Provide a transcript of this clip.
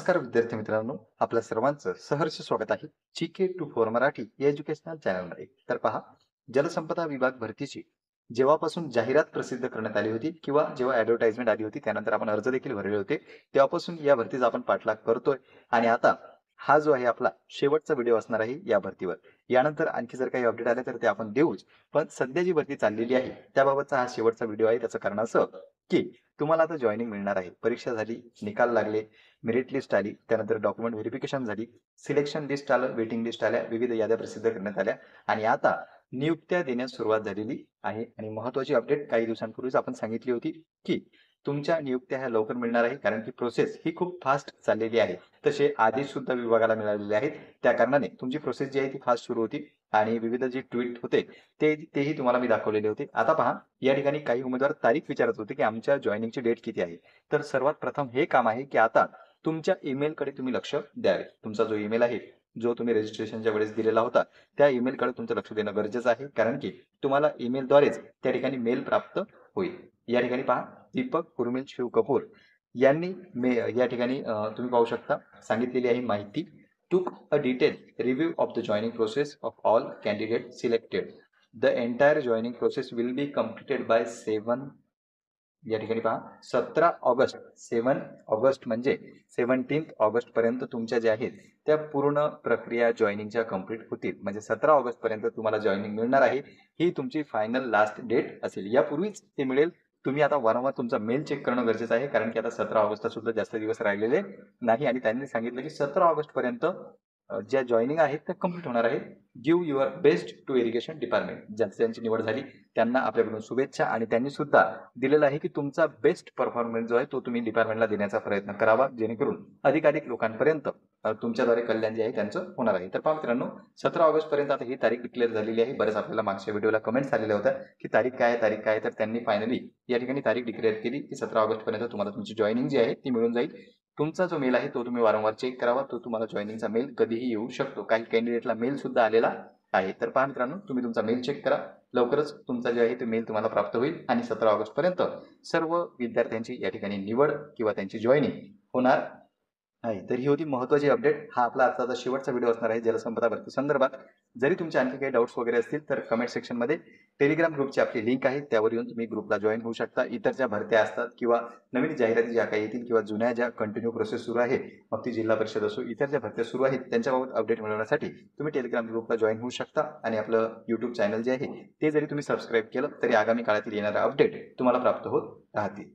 नमस्कार विद्यार्थी मित्रांनो, आपल्या सर्वांचं सहर्ष स्वागत आहे जीके टू फोर मराठी या एज्युकेशनल चॅनलमध्ये. तर पहा, जलसंपदा विभाग भरतीची जेव्हापासून जाहिरात प्रसिद्ध करण्यात आली होती किंवा जेव्हा ऍडव्हर्टाइजमेंट आली होती, त्यानंतर आपण अर्ज देखील भरले होते, तेव्हापासून या भरतीचा आपण पाठलाग करतोय. आणि आता हा जो आहे आपला शेवटचा व्हिडिओ असणार आहे या भरतीवर. यानंतर आणखी जर काही अपडेट आले तर ते आपण देऊच, पण सध्या जी भरती चाललेली आहे त्याबाबतचा हा शेवटचा व्हिडिओ आहे. त्याचं कारण असं की तुम्हाला आता जॉईनिंग मिळणार आहे. परीक्षा झाली, निकाल लागले, मेरिट लिस्ट आली, त्यानंतर डॉक्युमेंट व्हेरिफिकेशन झाली, सिलेक्शन लिस्ट आलं, वेटिंग लिस्ट आल्या, विविध याद्या प्रसिद्ध करण्यात आल्या आणि आता नियुक्त्या देण्यास सुरुवात झालेली आहे. आणि महत्त्वाची अपडेट काही दिवसांपूर्वीच आपण सांगितली होती की तुमच्या नियुक्त्या ह्या लवकर मिळणार आहे, कारण की प्रोसेस ही खूप फास्ट चाललेली आहे. तसे आदेश सुद्धा विभागाला मिळालेले आहेत, त्या कारणाने तुमची प्रोसेस जी आहे ती फास्ट सुरू होती. आणि विविध जे ट्विट होते तेही तुम्हाला मी दाखवलेले होते. आता पहा, या ठिकाणी काही उमेदवार तारीख विचारत होते की आमच्या जॉईनिंगची डेट किती आहे. तर सर्वात प्रथम हे काम आहे की आता तुमच्या ईमेलकडे तुम्ही लक्ष द्यावे. तुमचा जो ईमेल आहे, जो तुम्ही रजिस्ट्रेशनच्या वेळेस दिलेला होता, त्या ईमेलकडे तुमचं लक्ष देणं गरजेचं आहे, कारण की तुम्हाला ईमेलद्वारेच त्या ठिकाणी मेल प्राप्त होईल. या ठिकाणी पहा, दीपक उर्मिल शिव कपूर यांनी या ठिकाणी तुम्ही पाहू शकता सांगितलेली आहे माहिती. took a detailed review of the joining process of all candidates selected. The entire joining process will be completed by 7 या ठिकाणी पहा 17 ऑगस्ट. 7 ऑगस्ट म्हणजे 17 ऑगस्ट पर्यंत तुमच्या ज्या आहेत त्या पूर्ण प्रक्रिया जॉईनिंगच्या कंप्लीट होतील. म्हणजे 17 ऑगस्ट पर्यंत तुम्हाला जॉईनिंग मिळणार आहे. ही तुमची फायनल लास्ट डेट असेल. यापूर्वीच ते मिळेल. तुम्ही आता वारंवार तुमचा मेल चेक करणं गरजेचं आहे, कारण की आता 17 ऑगस्टला सुद्धा जास्त दिवस राहिलेले नाही. आणि त्यांनी सांगितलं की 17 ऑगस्ट पर्यंत ज्या जॉईनिंग आहेत त्या कम्प्लीट होणार आहेत. Give your best to irrigation department. ज्यांची निवड झाली त्यांना आपल्याकडून शुभेच्छा. आणि त्यांनी सुद्धा दिलेलं आहे की तुमचा बेस्ट परफॉर्मन्स जो आहे तो तुम्ही डिपार्टमेंटला देण्याचा प्रयत्न करावा, जेणेकरून अधिकाधिक लोकांपर्यंत तुमच्याद्वारे कल्याण जे आहे त्यांचं होणार आहे. तर पहा मित्रांनो, 17 ऑगस्ट पर्यंत आता ही तारीख डिक्लेअर झालेली आहे. बरेच आपल्याला मागच्या व्हिडिओला कमेंट्स आलेल्या होत्या की तारीख काय आहे. तर त्यांनी फायनली या ठिकाणी तारीख डिक्लेअर केली की 17 ऑगस्ट पर्यंत तुम्हाला तुमची जॉईनिंग जी आहे ती मिळून जाईल. तुमचा जो मेल आहे तो तुम्ही वारंवार चेक करावा. तो तुम्हाला जॉईनिंगचा मेल कधीही येऊ शकतो. काही कॅन्डिडेटला मेल सुद्धा आलेला आहे. तर पहा मित्रांनो, तुम्ही तुमचा मेल चेक करा. लवकरच तुमचा जे आहे ते मेल तुम्हाला प्राप्त होईल आणि 17 ऑगस्ट पर्यंत सर्व विद्यार्थ्यांची या ठिकाणी निवड किंवा त्यांची जॉईनिंग होणार आहे. तर ही होती महत्त्वाची अपडेट. हा आपला आजचा शेवटचा व्हिडिओ असणार आहे जलसंपदा भरती संदर्भात. जरी तुमचे आणखी काही डाऊट्स वगैरे असतील तर कमेंट सेक्शनमध्ये टेलिग्राम ग्रुपची आपली लिंक आहे, त्यावर येऊन तुम्ही ग्रुपला जॉईन होऊ शकता. इतर ज्या भरत्या असतात किंवा नवीन जाहिराती ज्या काही येतील किंवा जुन्या ज्या कंटिन्यू प्रोसेस सुरू आहे, मग ती जिल्हा परिषद असो, इतर ज्या भरत्या सुरू आहेत त्यांच्याबाबत अपडेट मिळवण्यासाठी तुम्ही टेलिग्राम ग्रुपला जॉईन होऊ शकता. आणि आपलं यूट्यूब चॅनल जे आहे ते जरी तुम्ही सबस्क्राईब केलं तरी आगामी काळातील येणारा अपडेट तुम्हाला प्राप्त होत राहतील.